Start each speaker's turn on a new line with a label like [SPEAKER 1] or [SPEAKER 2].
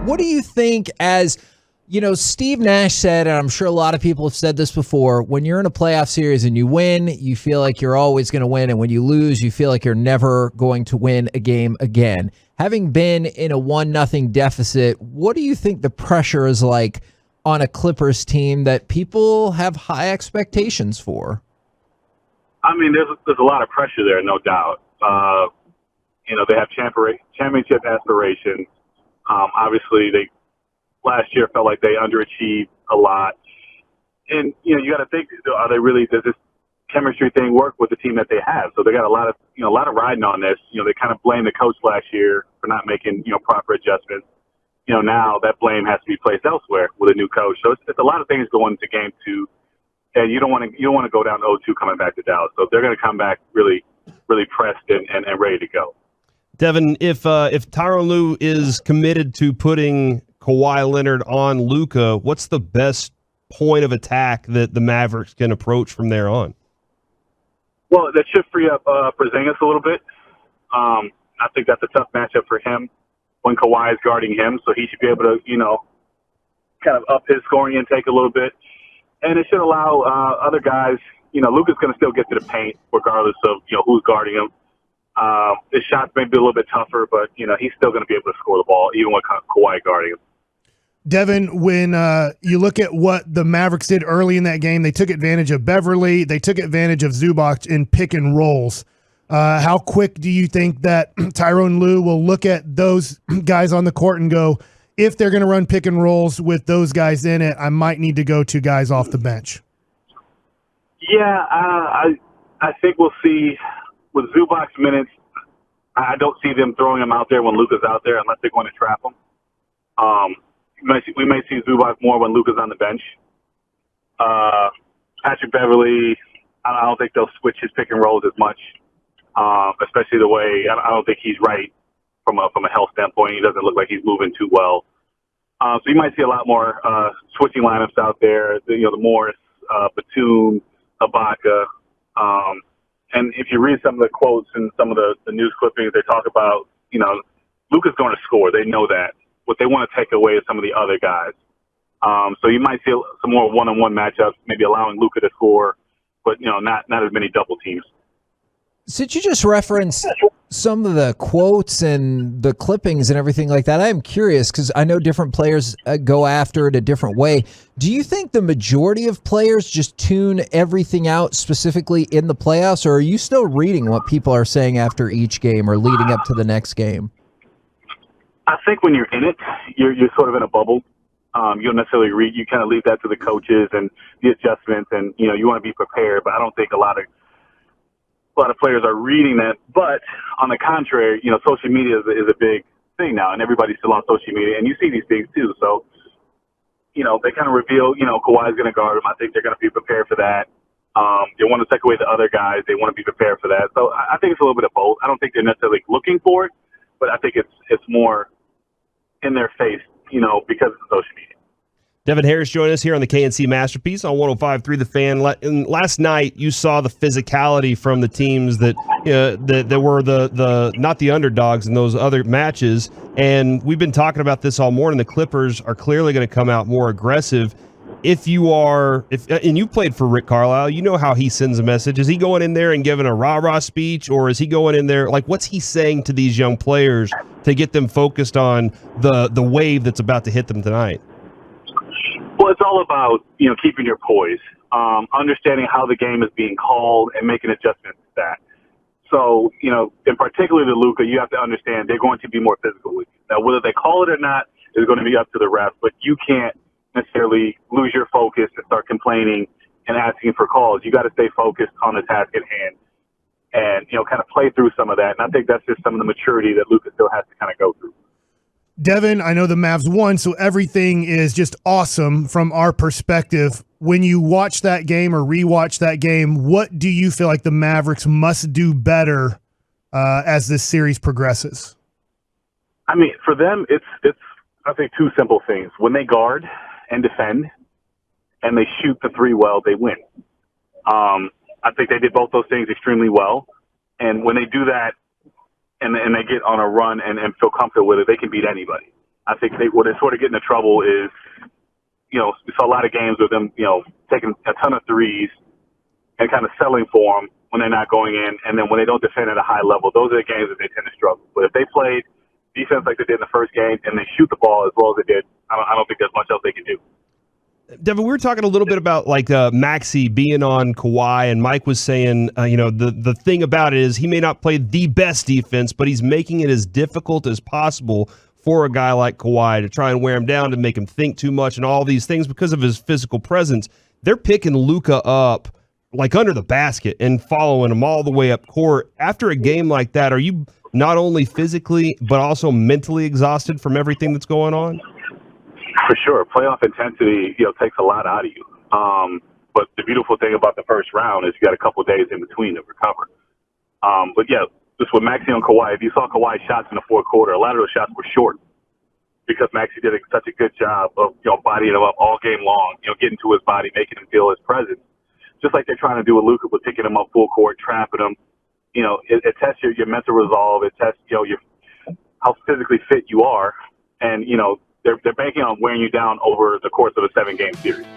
[SPEAKER 1] What do you think as, Steve Nash said, and I'm sure a lot of people have said this before, when you're in a playoff series and you win, you feel like you're always going to win. And when you lose, you feel like you're never going to win a game again. Having been in a 1-0 deficit, what do you think the pressure is like on a Clippers team that people have high expectations for?
[SPEAKER 2] I mean, there's a lot of pressure there, no doubt. They have championship aspirations. Obviously, they last year felt like they underachieved a lot. And, you got to think, does this chemistry thing work with the team that they have? So they got a lot of riding on this. They kind of blamed the coach last year for not making, proper adjustments. Now that blame has to be placed elsewhere with a new coach. So it's a lot of things going into game two. And you don't want to go down 0-2 coming back to Dallas. So they're going to come back really, really pressed and ready to go.
[SPEAKER 3] Devin, if Tyronn Lue is committed to putting Kawhi Leonard on Luka, what's the best point of attack that the Mavericks can approach from there on?
[SPEAKER 2] Well, that should free up Porzingis a little bit. I think that's a tough matchup for him when Kawhi is guarding him, so he should be able to, kind of up his scoring intake a little bit. And it should allow other guys, Luka's going to still get to the paint regardless of, who's guarding him. His shots may be a little bit tougher, but, he's still going to be able to score the ball, even with Kawhi guarding him.
[SPEAKER 4] Devin, when you look at what the Mavericks did early in that game, they took advantage of Beverly. They took advantage of Zubac in pick and rolls. How quick do you think that Tyronn Lue will look at those guys on the court and go, if they're going to run pick and rolls with those guys in it, I might need to go 2 guys off the bench?
[SPEAKER 2] Yeah, I think we'll see with Zubac's minutes. I don't see them throwing him out there when Luka's out there unless they're going to trap him. We may see Zubac more when Luka's on the bench. Patrick Beverly, I don't think they'll switch his pick and rolls as much, especially the way I don't think he's right from a health standpoint. He doesn't look like he's moving too well. So you might see a lot more switching lineups out there. The Morris, Batum, Ibaka. And if you read some of the quotes and some of the news clippings, they talk about, Luka's going to score. They know that. What they want to take away is some of the other guys. So you might see some more one-on-one matchups, maybe allowing Luka to score, but, not as many double teams.
[SPEAKER 1] Since you just referenced some of the quotes and the clippings and everything like that, I am curious because I know different players go after it a different way. Do you think the majority of players just tune everything out specifically in the playoffs, or are you still reading what people are saying after each game or leading up to the next game?
[SPEAKER 2] I think when you're in it, you're sort of in a bubble. You don't necessarily read. You kind of leave that to the coaches and the adjustments, and you want to be prepared. But I don't think a lot of players are reading that. But on the contrary, social media is a big thing now, and everybody's still on social media, and you see these things too. So, they kind of reveal, Kawhi's going to guard him. I think they're going to be prepared for that. They want to take away the other guys. They want to be prepared for that. So I think it's a little bit of both. I don't think they're necessarily looking for it, but I think it's more in their face, because of social media.
[SPEAKER 3] Devin Harris joined us here on the KNC Masterpiece on 105.3 The Fan. Last night, you saw the physicality from the teams that were the not the underdogs in those other matches. And we've been talking about this all morning. The Clippers are clearly going to come out more aggressive. And you played for Rick Carlisle, you know how he sends a message. Is he going in there and giving a rah-rah speech, or is he going in there, what's he saying to these young players to get them focused on the wave that's about to hit them tonight?
[SPEAKER 2] Well, it's all about, keeping your poise, understanding how the game is being called and making adjustments to that. So, in particular to Luka, you have to understand they're going to be more physical with you. Now, whether they call it or not is going to be up to the ref, but you can't necessarily lose your focus and start complaining and asking for calls. You got to stay focused on the task at hand and, kind of play through some of that. And I think that's just some of the maturity that Luka still has to kind of go through.
[SPEAKER 4] Devin, I know the Mavs won, so everything is just awesome from our perspective. When you watch that game or rewatch that game, what do you feel like the Mavericks must do better as this series progresses?
[SPEAKER 2] I mean, for them, it's I think 2 simple things. When they guard and defend and they shoot the 3 well, they win. I think they did both those things extremely well. And when they do that, and they get on a run and feel comfortable with it, they can beat anybody. I think where they sort of get into trouble is, we saw a lot of games with them, taking a ton of threes and kind of selling for them when they're not going in. And then when they don't defend at a high level, those are the games that they tend to struggle. But if they played defense like they did in the first game and they shoot the ball as well as they did, I don't think there's much else they can do.
[SPEAKER 3] Devin, we were talking a little bit about Maxey being on Kawhi, and Mike was saying, the thing about it is he may not play the best defense, but he's making it as difficult as possible for a guy like Kawhi to try and wear him down, to make him think too much and all these things because of his physical presence. They're picking Luka up like under the basket and following him all the way up court. After a game like that, are you not only physically but also mentally exhausted from everything that's going on?
[SPEAKER 2] For sure. Playoff intensity, takes a lot out of you. But the beautiful thing about the first round is you got a couple of days in between to recover. But yeah, just with Maxey and Kawhi, if you saw Kawhi's shots in the fourth quarter, a lot of those shots were short because Maxey did such a good job of, bodying him up all game long, getting to his body, making him feel his presence. Just like they're trying to do with Luka, with picking him up full court, trapping him. It tests your mental resolve. It tests, how physically fit you are. And, they're banking on wearing you down over the course of a 7-game series.